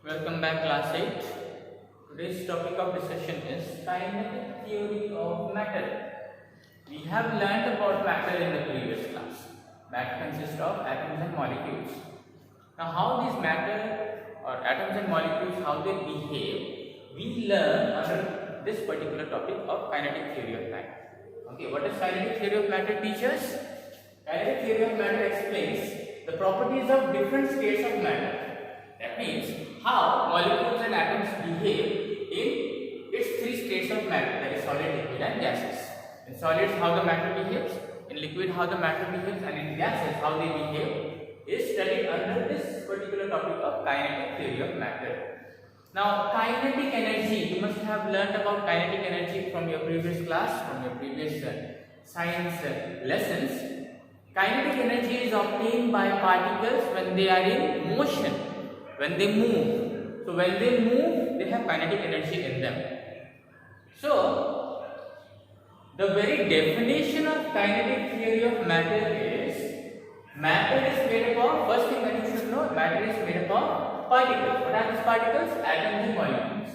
Welcome back, class 8. Today's topic of discussion is kinetic theory of matter. We have learnt about matter in the previous class. Matter consists of atoms and molecules. Now, how these matter or atoms and molecules, how they behave, we learn under this particular topic of kinetic theory of matter. Okay, what does kinetic theory of matter teach us? Kinetic theory of matter explains the properties of different states of matter. That means how molecules and atoms behave in its three states of matter, that is solid, liquid and gases. In solids, how the matter behaves, in liquid, how the matter behaves, and in gases, how they behave, is studied under this particular topic of kinetic theory of matter. Now, kinetic energy, you must have learnt about kinetic energy from your previous class, from your previous science lessons. Kinetic energy is obtained by particles when they are in motion, when they move. So when they move, they have kinetic energy in them. So the very definition of kinetic theory of matter is made up of, first thing that you should know, matter is made up of particles. What are these particles? Atoms and molecules.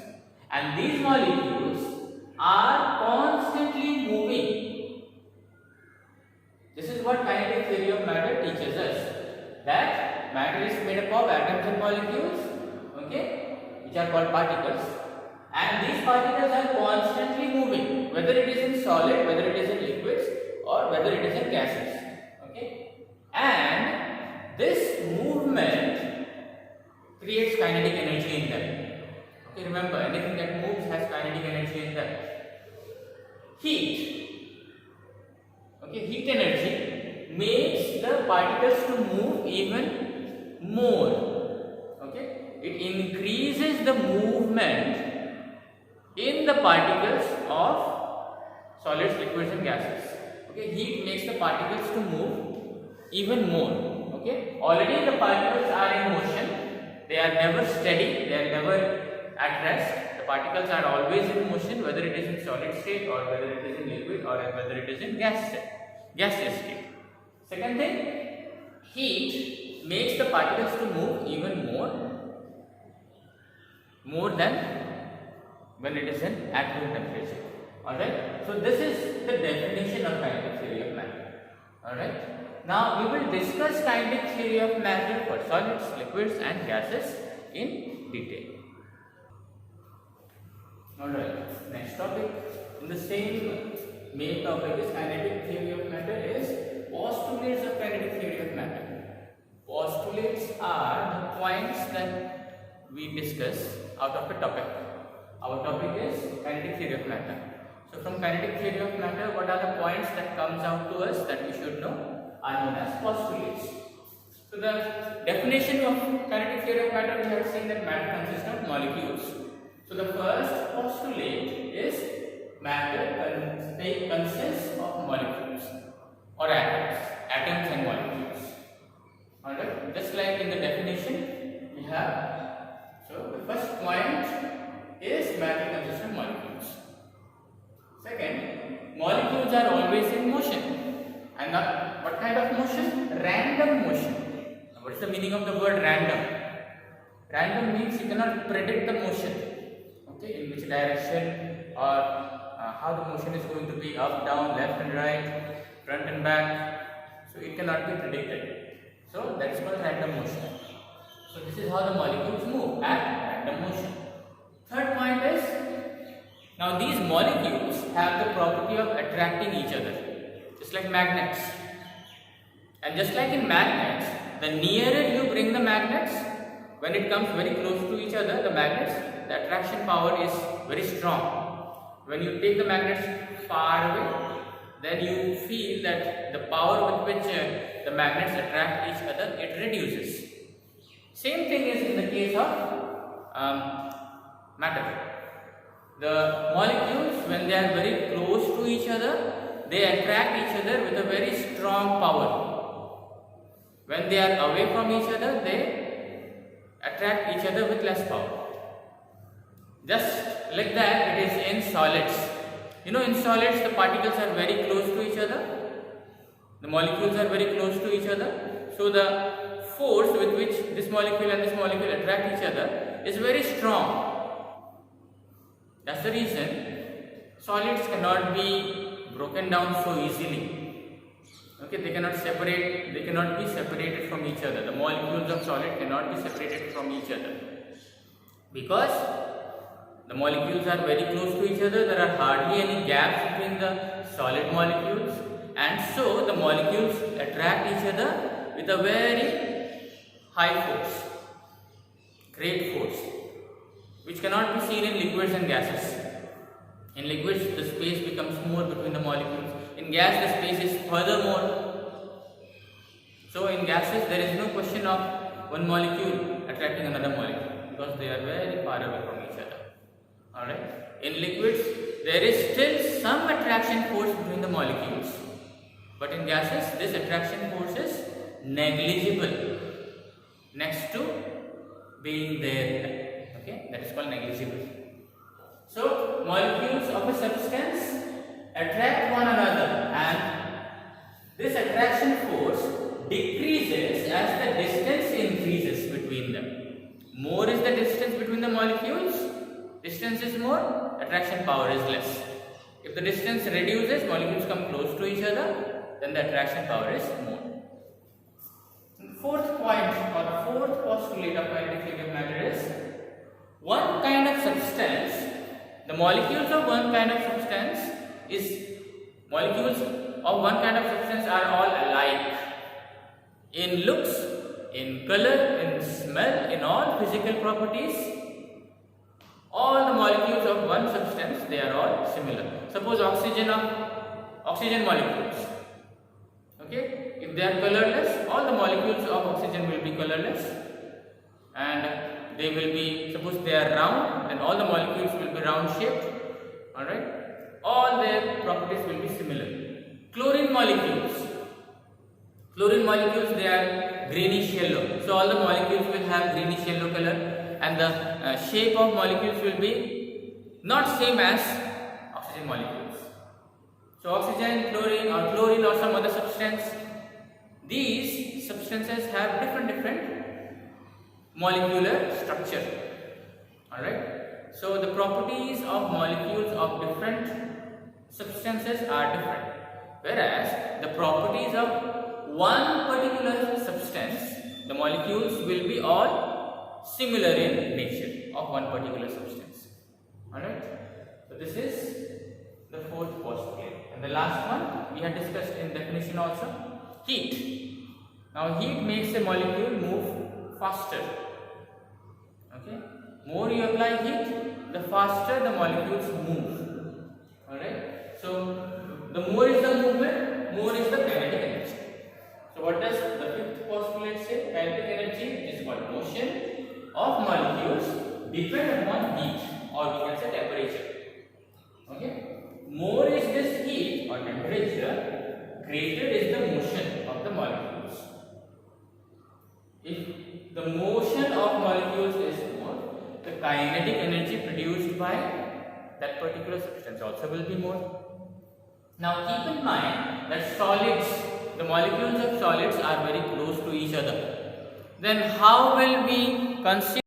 And these molecules are constantly moving. This is what kinetic theory of matter teaches us, that matter is made up of atoms and molecules, okay, which are called particles, and these particles are constantly moving, whether it is in solid, whether it is in liquids, or whether it is in gases, okay, and this movement creates kinetic energy in them. Okay, remember, anything that moves has kinetic energy in them. Heat, okay, heat energy makes the particles to move even more. Okay, it increases the movement in the particles of solids, liquids and gases. Okay, heat makes the particles to move even more. Okay, already the particles are in motion, they are never steady, they are never at rest. The particles are always in motion, whether it is in solid state or whether it is in liquid or whether it is in gaseous state. Second thing, heat makes the particles to move even more than when it is in actual temperature. Alright, so this is the definition of kinetic theory of matter. Alright, now we will discuss kinetic theory of matter for solids, liquids and gases in detail. Alright, next topic in the same main topic is kinetic theory of matter is postulates of kinetic theory of matter. Postulates are the points that we discuss out of a topic. Our topic is kinetic theory of matter. So from kinetic theory of matter, what are the points that comes out to us that we should know are known as postulates. So the definition of kinetic theory of matter, we have seen that matter consists of molecules. So the first postulate is matter consists of molecules or atoms and molecules. Alright, just like in the definition we have. So the first point is matter consists of molecules. Second, molecules are always in motion. And what kind of motion? Random motion. What is the meaning of the word random? Random means you cannot predict the motion. Okay, in which direction or how the motion is going to be, up, down, left and right, front and back. So it cannot be predicted. So that is called random motion. So this is how the molecules move at random motion. Third point is, now these molecules have the property of attracting each other, just like magnets. And just like in magnets, the nearer you bring the magnets, when it comes very close to each other, the magnets, the attraction power is very strong. When you take the magnets far away, then you feel that the power with which the magnets attract each other, it reduces. Same thing is in the case of matter. The molecules, when they are very close to each other, they attract each other with a very strong power. When they are away from each other, they attract each other with less power. Just like that, it is in solids. You know, in solids, the particles are very close to each other. The molecules are very close to each other. So the force with which this molecule and this molecule attract each other is very strong. That's the reason solids cannot be broken down so easily. Okay, they cannot be separated from each other. The molecules of solid cannot be separated from each other because the molecules are very close to each other. There are hardly any gaps between the solid molecules, and so the molecules attract each other with a very high force, great force, which cannot be seen in liquids and gases. In liquids, the space becomes more between the molecules. In gas, the space is further more. So in gases, there is no question of one molecule attracting another molecule because they are very far away from each other. Alright. In liquids, there is still some attraction force between the molecules, but in gases, this attraction force is negligible next to being there. Okay, that is called negligible. So molecules of a substance attract one another, and this attraction force decreases as the distance increases between them. More is the distance between the molecules, distance is more, attraction power is less. If the distance reduces, molecules come close to each other, then the attraction power is more. The fourth point or the fourth postulate of kinetic theory of matter is one kind of substance, the molecules of one kind of substance are all alike in looks, in color, in smell, in all physical properties. All the molecules of one substance, they are all similar. Suppose oxygen molecules. Okay, if they are colorless, all the molecules of oxygen will be colorless, and they will be, suppose they are round, then all the molecules will be round shaped. Alright, all their properties will be similar. Chlorine molecules, they are greenish yellow, so all the molecules will have greenish yellow color, and the shape of molecules will be not same as oxygen molecules. So oxygen, chlorine or some other substance, these substances have different molecular structure. Alright, so the properties of molecules of different substances are different, whereas the properties of one particular substance, the molecules will be all similar in nature of one particular substance. Alright, so this is the fourth postulate. And the last one we had discussed in definition also, heat. Now heat makes a molecule move faster. Okay, more you apply heat, the faster the molecules move. Alright, so the more is the movement, more is the kinetic energy. So what does the fifth postulate say? Kinetic energy is called motion of molecules depend upon heat, or we can say temperature. Okay, more is this heat or temperature, greater is the motion of the molecules. If the motion of molecules is more, the kinetic energy produced by that particular substance also will be more. Now keep in mind that solids, the molecules of solids are very close to each other. Then how will we consider